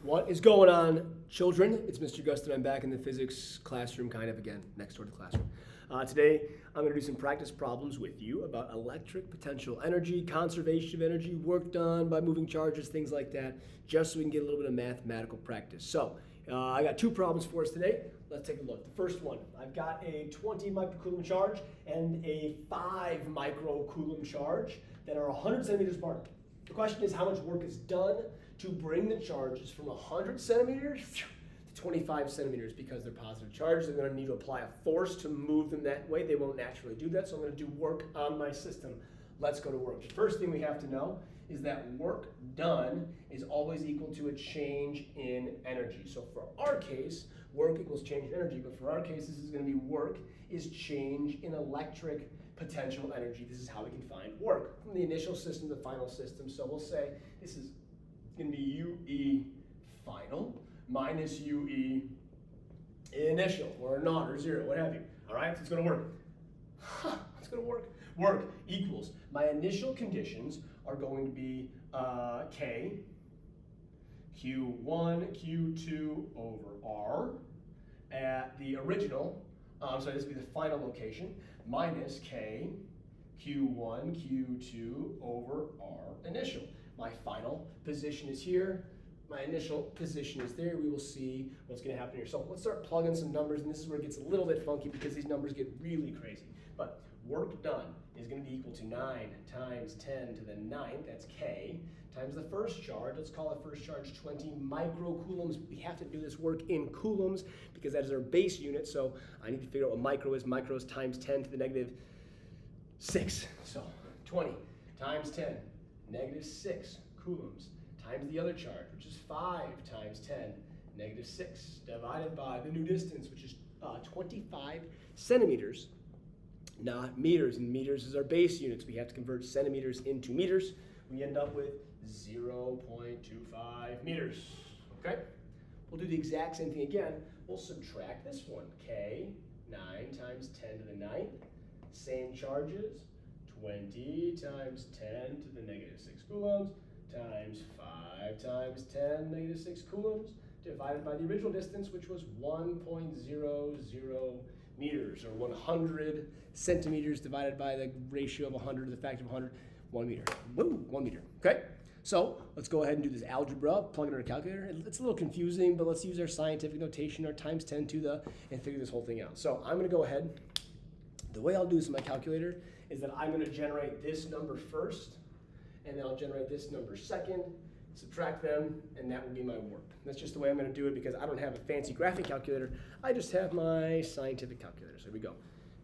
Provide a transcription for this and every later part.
What is going on, children? It's Mr. Gustin. I'm back in the physics classroom, kind of again, next door to the classroom. Today, I'm going to do some practice problems with you about electric potential energy, conservation of energy, work done by moving charges, things like that, just so we can get a little bit of mathematical practice. So, I got two problems for us today. Let's take a look. The first one, I've got a 20 microcoulomb charge and a 5 microcoulomb charge that are 100 centimeters apart. The question is how much work is done to bring the charges from 100 centimeters to 25 centimeters because they're positive charges. I'm going to need to apply a force to move them that way. They won't naturally do that, so I'm going to do work on my system. Let's go to work. The first thing we have to know is that work done is always equal to a change in energy. So for our case, work equals change in energy, but for our case, this is going to be work is change in electric potential energy. This is how we can find work from the initial system to the final system. So we'll say this is going to be UE final minus UE initial, or not, or zero, what have you. All right, so it's going to work. It's going to work. Work equals, my initial conditions are going to be K, Q1, Q2 over R at the original, sorry, this would be the final location, minus K, Q1, Q2 over R initial. My final position is here. My initial position is there. We will see what's going to happen here. So let's start plugging some numbers, and this is where it gets a little bit funky because these numbers get really crazy. But work done is going to be equal to 9 times 10 to the 9th, that's K, times the first charge. Let's call it first charge 20 microcoulombs. We have to do this work in coulombs because that is our base unit, so I need to figure out what micro is. Micro is times 10 to the negative 6. So 20 times 10, negative 6 coulombs, times the other charge, which is 5 times 10, negative 6, divided by the new distance, which is 25 centimeters, not meters. And meters is our base units. We have to convert centimeters into meters. We end up with 0.25 meters. Okay? We'll do the exact same thing again. We'll subtract this one. K, 9 times 10 to the 9th. Same charges. 20 times 10 to the negative 6 coulombs times 5 times 10 negative 6 coulombs divided by the original distance, which was 1.00 meters, or 100 centimeters divided by the ratio of 100 to the factor of 100, 1 meter. Woo, 1 meter. Okay? So let's go ahead and do this algebra, plug it in our calculator. It's a little confusing, but let's use our scientific notation, our times 10 to the, and figure this whole thing out. So I'm going to go ahead. The way I'll do this in my calculator is that I'm going to generate this number first, and then I'll generate this number second, subtract them, and that will be my work. That's just the way I'm going to do it because I don't have a fancy graphic calculator. I just have my scientific calculator. So here we go.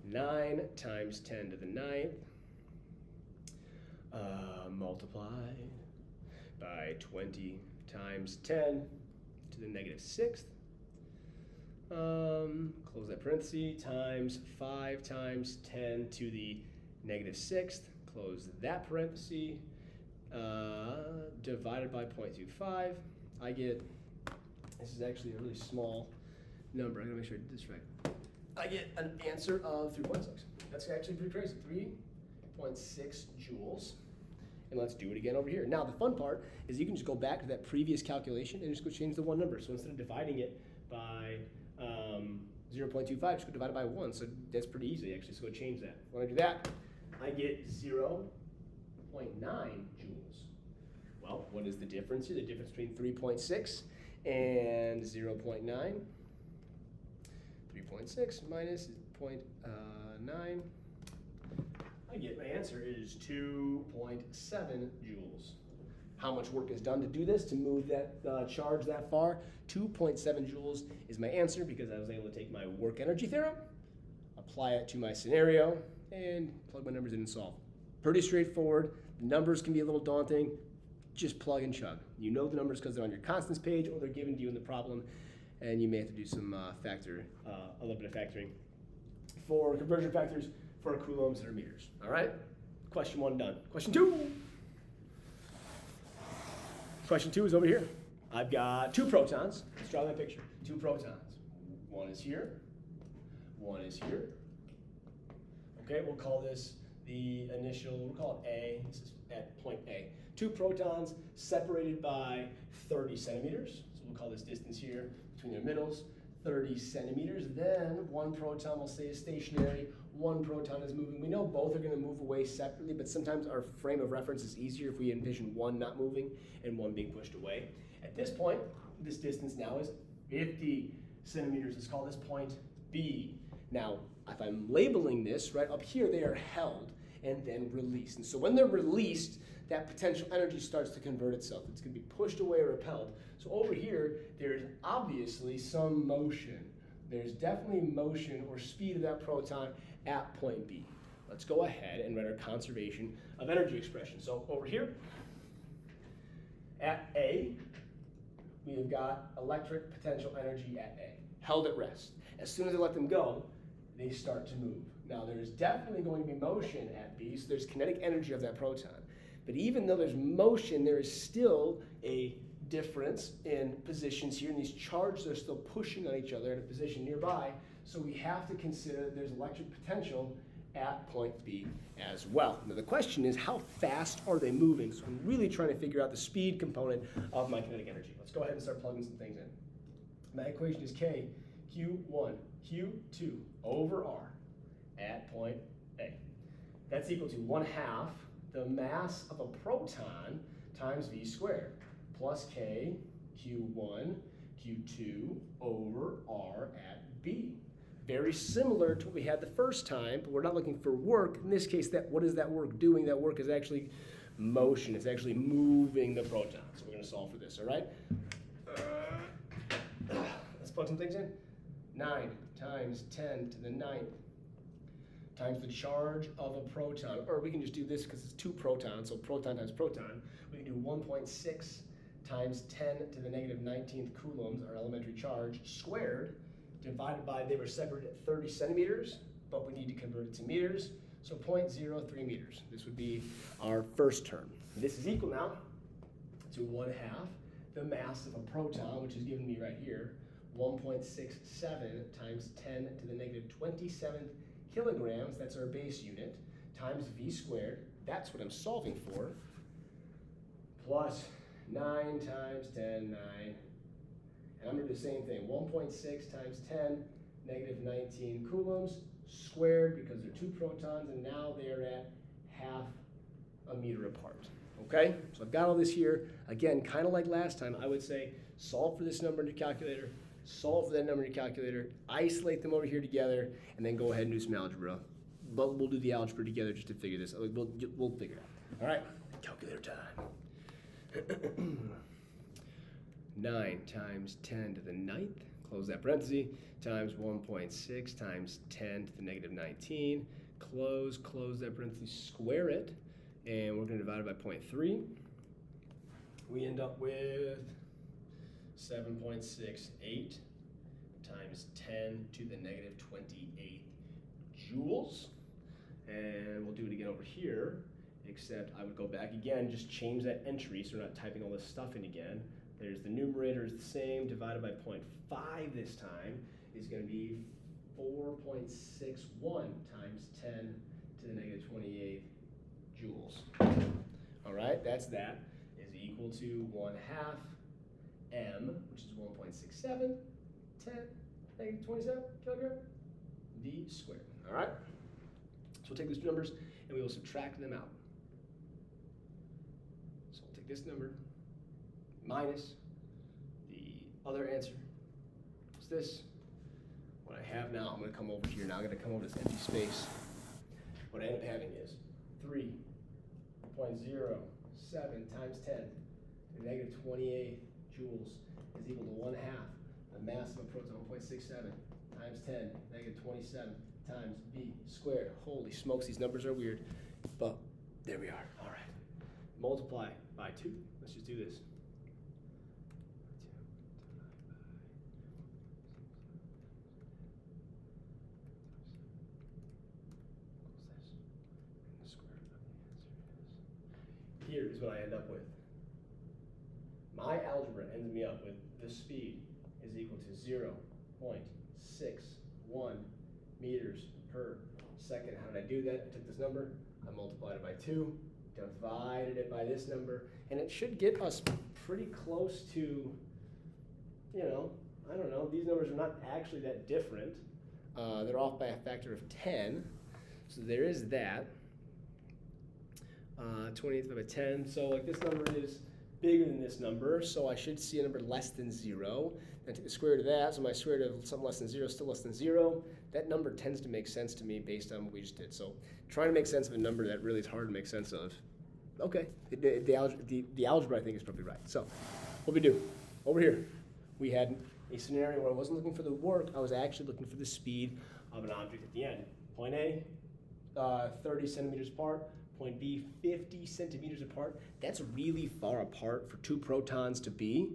9 times 10 to the 9th multiplied by 20 times 10 to the negative 6th. Close that parenthesis, times 5 times 10 to the negative 6th. Close that parenthesis. Divided by 0.25, I get, this is actually a really small number. I gotta make sure I did this right. I get an answer of 3.6. That's actually pretty crazy, 3.6 joules. And let's do it again over here. Now, the fun part is you can just go back to that previous calculation and just go change the one number. So instead of dividing it by 0.25, just go divide it by 1. So that's pretty easy, actually. So go change that. When I do that, I get 0.9 joules. Well, what is the difference here? The difference between 3.6 and 0.9. 3.6 minus 0.9. I get my answer is 2.7 joules. How much work is done to do this, to move that charge that far? 2.7 joules is my answer because I was able to take my work energy theorem, apply it to my scenario, and plug my numbers in and solve. Pretty straightforward. The numbers can be a little daunting. Just plug and chug. You know the numbers because they're on your constants page or they're given to you in the problem, and you may have to do some a little bit of factoring for conversion factors for coulombs or meters. All right? Question 1 done. Question 2. Question 2 is over here. I've got 2 protons. Let's draw that picture. 2 protons. One is here. One is here. Okay, we'll call this the initial, we'll call it A. This is at point A. 2 protons separated by 30 centimeters. So we'll call this distance here between their middles 30 centimeters. Then 1 proton will stay is stationary, 1 proton is moving. We know both are going to move away separately, but sometimes our frame of reference is easier if we envision one not moving and one being pushed away. At this point, this distance now is 50 centimeters. Let's call this point B. Now, if I'm labeling this, right up here, they are held and then released. And so when they're released, that potential energy starts to convert itself. It's going to be pushed away or repelled. So over here, there's obviously some motion. There's definitely motion or speed of that proton at point B. Let's go ahead and write our conservation of energy expression. So over here, at A, we have got electric potential energy at A, held at rest. As soon as I let them go, they start to move. Now there's definitely going to be motion at B, so there's kinetic energy of that proton. But even though there's motion, there is still a difference in positions here, and these charges are still pushing on each other at a position nearby, so we have to consider that there's electric potential at point B as well. Now the question is, how fast are they moving? So I'm really trying to figure out the speed component of my kinetic energy. Let's go ahead and start plugging some things in. My equation is K, Q1, Q2 over R at point A. That's equal to 1/2 the mass of a proton times V squared, plus K, Q1, Q2 over R at B. Very similar to what we had the first time, but we're not looking for work. In this case, what is that work doing? That work is actually motion. It's actually moving the proton. So we're going to solve for this, all right? Let's plug some things in. 9 times 10 to the 9th times the charge of a proton, or we can just do this because it's 2 protons, so proton times proton. We can do 1.6 times 10 to the negative 19th coulombs, our elementary charge, squared, divided by, they were separated at 30 centimeters, but we need to convert it to meters, so 0.03 meters. This would be our first term. This is equal now to 1/2 the mass of a proton, which is given me right here, 1.67 times 10 to the negative 27th kilograms, that's our base unit, times V squared, that's what I'm solving for, plus 9 times 10, 9, and I'm going to do the same thing, 1.6 times 10, negative 19 coulombs, squared, because they're 2 protons, and now they're at 1/2 a meter apart. Okay, so I've got all this here. Again, kind of like last time, I would say solve for this number in your calculator, solve for that number in your calculator, isolate them over here together, and then go ahead and do some algebra. But we'll do the algebra together just to figure this out. We'll figure it out. All right, calculator time. 9 times 10 to the 9th, close that parenthesis, times 1.6 times 10 to the negative 19, close that parenthesis, square it, and we're going to divide it by 0.3. We end up with 7.68 times 10 to the negative 28 joules. And we'll do it again over here, except I would go back again, just change that entry so we're not typing all this stuff in again. There's the numerator is the same, divided by 0.5 this time is going to be 4.61 times 10 to the negative 28 joules. All right, that is equal to 1/2 m, which is 1.67, 10, negative 27 kilogram, v squared. All right? So we'll take these two numbers and we will subtract them out. So we'll take this number minus the other answer. What's this? What I have now, I'm going to come over here. Now I'm going to come over to this empty space. What I end up having is 3.07 times 10 to the negative 28 joules is equal to 1/2 the mass of a proton, 1.67 times 10, negative 27 times v squared. Holy smokes, these numbers are weird, but there we are. All right, multiply by 2. Let's just do this. Here is what I end up with. My algebra ends me up with the speed is equal to 0.61 meters per second. How did I do that? I took this number, I multiplied it by 2, divided it by this number, and it should get us pretty close to, I don't know, these numbers are not actually that different. They're off by a factor of 10, so there is that. 28 divided by 10, so like this number is bigger than this number, so I should see a number less than 0. And take the square root of that, so my square root of something less than 0 is still less than 0. That number tends to make sense to me based on what we just did. So trying to make sense of a number that really is hard to make sense of. Okay, the algebra I think is probably right. So what we do, over here, we had a scenario where I wasn't looking for the work, I was actually looking for the speed of an object at the end. Point A, 30 centimeters apart. Point B, 50 centimeters apart. That's really far apart for two protons to be.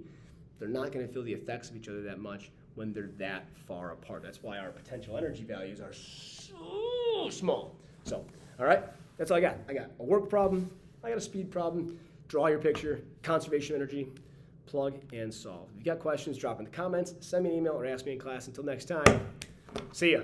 They're not going to feel the effects of each other that much when they're that far apart. That's why our potential energy values are so small. So, all right, that's all I got. I got a work problem, I got a speed problem. Draw your picture, conservation of energy, plug and solve. If you got questions, drop in the comments, send me an email, or ask me in class. Until next time, see ya.